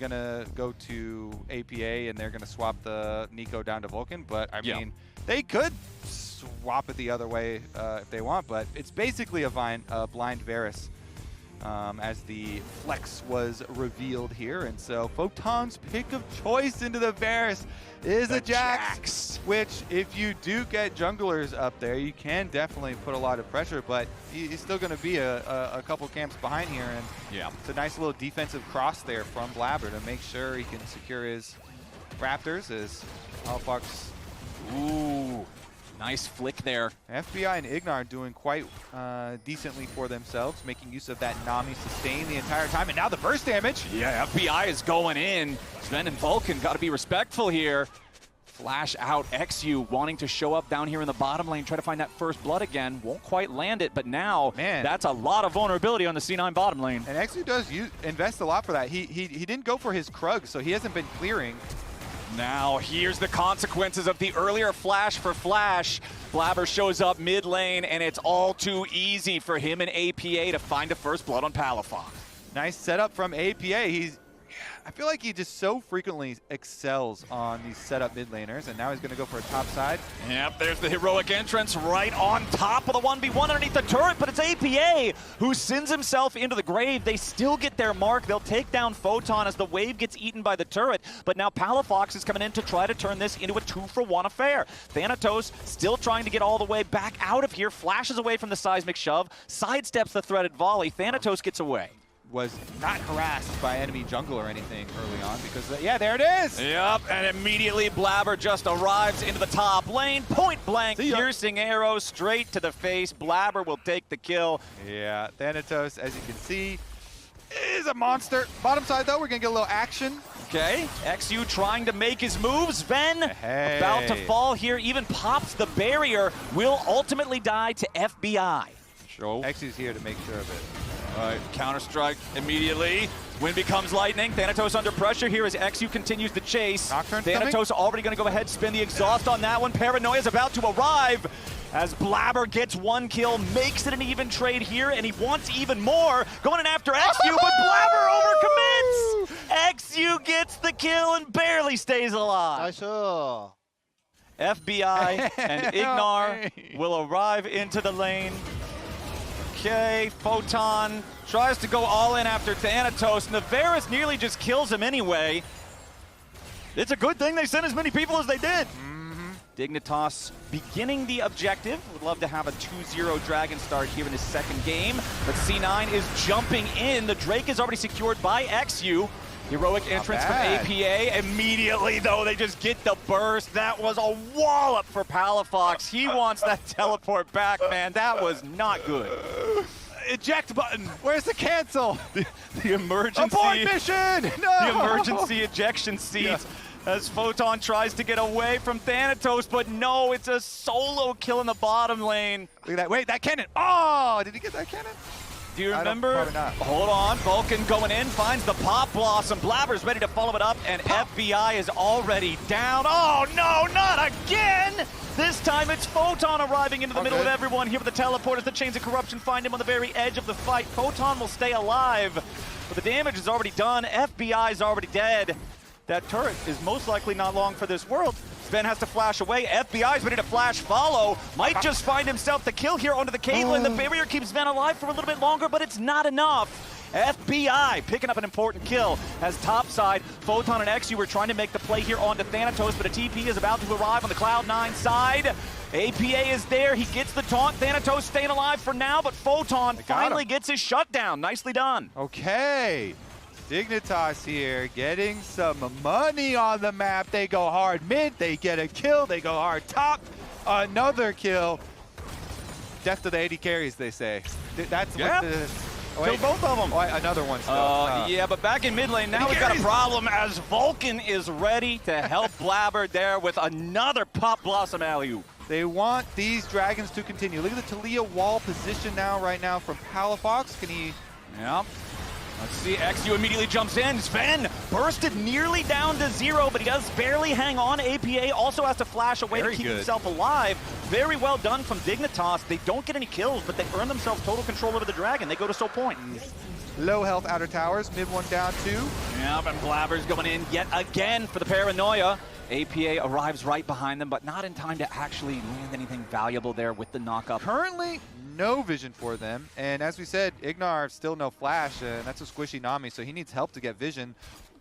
going to go to APA and they're going to swap the Nico down to Vulcan, but I mean, they could swap it the other way if they want, but it's basically a blind Varus as the flex was revealed here. And so Photon's pick of choice into the Varus is a Jax, which if you do get junglers up there, you can definitely put a lot of pressure, but he's still going to be a couple camps behind here. And it's a nice little defensive cross there from Blabber to make sure he can secure his Raptors as Palafox. Ooh, nice flick there. FBI and Ignar doing quite decently for themselves, making use of that Nami sustain the entire time, and now the burst damage. Yeah, FBI is going in. Sven and Vulcan got to be respectful here. Flash out, XU wanting to show up down here in the bottom lane, try to find that first blood again. Won't quite land it, but now that's a lot of vulnerability on the C9 bottom lane. And XU does invest a lot for that. He didn't go for his Krug, so he hasn't been clearing. Now, here's the consequences of the earlier flash for Flash. Blabber shows up mid lane, and it's all too easy for him and APA to find a first blood on Palafox. Nice setup from APA. I feel like he just so frequently excels on these setup mid laners, and now he's going to go for a top side. Yep, there's the heroic entrance right on top of the 1v1 underneath the turret, but it's APA who sends himself into the grave. They still get their mark. They'll take down Photon as the wave gets eaten by the turret, but now Palafox is coming in to try to turn this into a 2-for-1 affair. Thanatos still trying to get all the way back out of here, flashes away from the seismic shove, sidesteps the threaded volley. Thanatos gets away. Was not harassed by enemy jungle or anything early on because, there it is! Yep, and immediately Blabber just arrives into the top lane. Point blank, piercing arrow straight to the face. Blabber will take the kill. Yeah, Thanatos, as you can see, is a monster. Bottom side, though, we're going to get a little action. Okay, XU trying to make his moves. Sven about to fall here, even pops the barrier, will ultimately die to FBI. XU's here to make sure of it. All right, counter-strike immediately. Wind becomes lightning. Thanatos under pressure here as XU continues the chase. Thanatos already going to go ahead, spin the exhaust on that one. Paranoia's about to arrive as Blabber gets one kill, makes it an even trade here, and he wants even more. Going in after XU, but Blabber overcommits! XU gets the kill and barely stays alive. FBI and Ignar will arrive into the lane. Okay, Photon tries to go all in after Thanatos. Varus nearly just kills him anyway. It's a good thing they sent as many people as they did. Dignitas beginning the objective. Would love to have a 2-0 Dragon start here in his second game, but C9 is jumping in. The Drake is already secured by XU. Heroic entrance from APA. Immediately, though, they just get the burst. That was a wallop for Palafox. He wants that teleport back, man. That was not good. Eject button. Where's the cancel? The emergency. Abort mission! No! The emergency ejection seat. As Photon tries to get away from Thanatos, but no, it's a solo kill in the bottom lane. Look at that. Wait, that cannon. Oh, did he get that cannon? Do you remember? Probably not. Hold on, Vulcan going in, finds the Pop Blossom. Blabber's ready to follow it up, and FBI is already down. Oh no, not again! This time it's Photon arriving into the middle of everyone here with the teleport as the Chains of Corruption find him on the very edge of the fight. Photon will stay alive, but the damage is already done. FBI is already dead. That turret is most likely not long for this world. Sven has to flash away. FBI's ready to flash follow. Might just find himself the kill here onto the Caitlyn. The barrier keeps Sven alive for a little bit longer, but it's not enough. FBI picking up an important kill as topside. Photon and XU were trying to make the play here onto Thanatos, but a TP is about to arrive on the Cloud9 side. APA is there. He gets the taunt. Thanatos staying alive for now, but Photon finally gets his shutdown. Nicely done. Okay. Dignitas here getting some money on the map. They go hard mid, they get a kill, they go hard top, another kill. Death to the 80 carries, they say. That's what the... Kill both of them. Oh, another one still. Yeah, but back in mid lane, now we've got a problem as Vulcan is ready to help Blabber there with another Pop Blossom alley-oop. They want these dragons to continue. Look at the Talia wall position right now from Palafox. Can he... Yeah. Let's see, XU immediately jumps in. Sven bursted nearly down to 0, but he does barely hang on. APA also has to flash away to keep himself alive. Very well done from Dignitas. They don't get any kills, but they earn themselves total control over the dragon. They go to Soul Point. low health outer towers. Mid one down 2. Yeah, and Blabber's going in yet again for the paranoia. APA arrives right behind them, but not in time to actually land anything valuable there with the knockup. Currently, no vision for them. And as we said, Ignar still no flash, and that's a squishy Nami, so he needs help to get vision.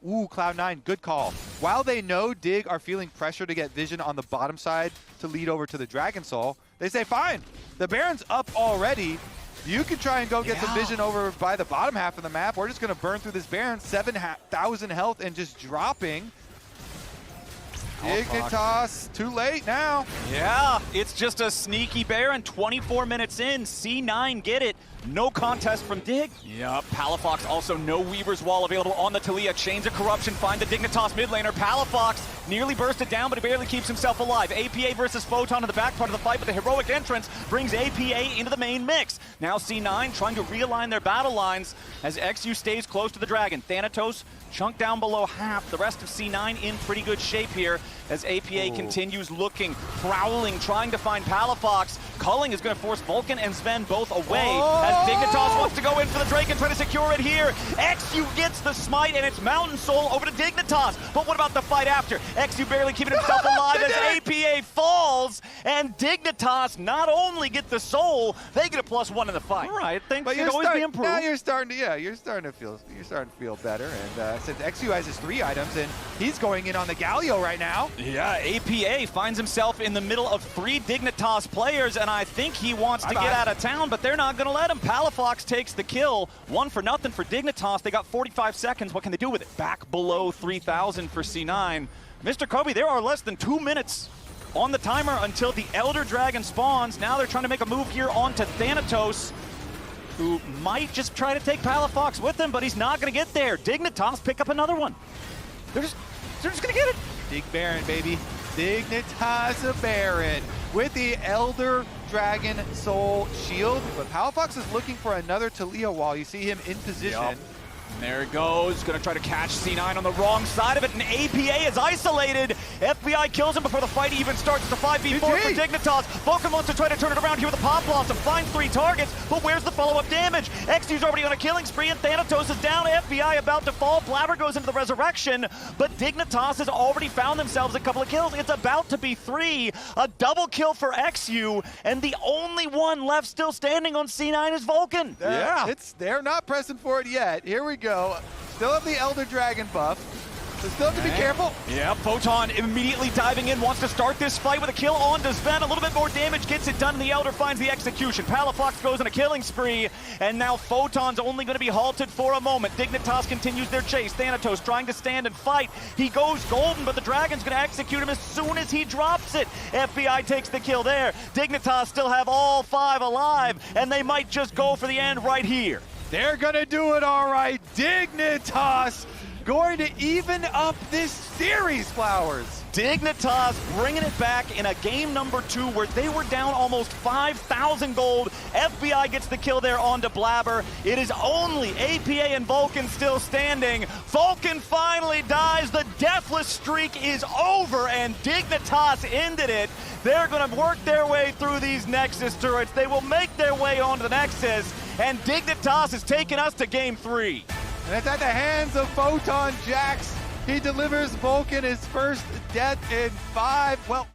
Ooh, Cloud9, good call. While they know Dig are feeling pressure to get vision on the bottom side to lead over to the Dragon Soul, they say, fine, the Baron's up already. You can try and go get some vision over by the bottom half of the map. We're just going to burn through this Baron, 7,000 health and just dropping. Dignitas, too late now. Yeah, it's just a sneaky Baron. 24 minutes in, C9 get it. No contest from Dig. Yep, Palafox also no Weaver's Wall available on the Taliyah. Chains of Corruption find the Dignitas mid laner. Palafox nearly bursted down, but he barely keeps himself alive. APA versus Photon in the back part of the fight, but the heroic entrance brings APA into the main mix. Now C9 trying to realign their battle lines as XU stays close to the Dragon. Thanatos chunked down below half. The rest of C9 in pretty good shape here as APA continues looking, prowling, trying to find Palafox. Culling is going to force Vulcan and Sven both away as Dignitas wants to go in for the Drake and try to secure it here. XU gets the smite and it's Mountain Soul over to Dignitas. But what about the fight after? XU barely keeping himself alive as APA falls, and Dignitas not only get the soul, they get a +1 in the fight. All right, things But can always be improved. now you're starting to feel better. And since XU has his 3 items, and he's going in on the Galio right now. Yeah, APA finds himself in the middle of 3 Dignitas players, and I think he wants to get out of town, but they're not going to let him. Palafox takes the kill. 1-0 for Dignitas. They got 45 seconds. What can they do with it? Back below 3,000 for C9. Mr. Kobe, there are less than 2 minutes on the timer until the Elder Dragon spawns. Now they're trying to make a move here onto Thanatos, who might just try to take Palafox with him, but he's not going to get there. Dignitas pick up another one. They're just going to get it. Dig Baron, baby. Dignitas a Baron with the Elder Dragon Soul Shield. But Palafox is looking for another Taliyah wall. You see him in position. Yep. And there it goes, gonna try to catch C9 on the wrong side of it, and APA is isolated. FBI kills him before the fight even starts. It's a 5v4 for Dignitas. Vulcan wants to try to turn it around here with a Pop Blossom, finds 3 targets, but where's the follow-up damage? XU's already on a killing spree, and Thanatos is down. FBI about to fall. Blabber goes into the resurrection, but Dignitas has already found themselves a couple of kills. It's about to be 3. A double kill for XU, and the only one left still standing on C9 is Vulcan. They're not pressing for it yet. Here we go. Still have the Elder Dragon buff. So still have to be careful. Yeah, Photon immediately diving in, wants to start this fight with a kill on to Sven. A little bit more damage, gets it done, and the Elder finds the execution. Palafox goes on a killing spree, and now Photon's only going to be halted for a moment. Dignitas continues their chase. Thanatos trying to stand and fight. He goes golden, but the Dragon's going to execute him as soon as he drops it. FBI takes the kill there. Dignitas still have all 5 alive, and they might just go for the end right here. They're going to do it all right. Dignitas going to even up this series, Flowers. Dignitas bringing it back in a game number 2 where they were down almost 5,000 gold. FBI gets the kill there onto Blabber. It is only APA and Vulcan still standing. Vulcan finally dies. The deathless streak is over, and Dignitas ended it. They're going to work their way through these Nexus turrets. They will make their way onto the Nexus, and Dignitas has taken us to game 3. And it's at the hands of Photon Jax. He delivers Vulcan his first death in 5. Well,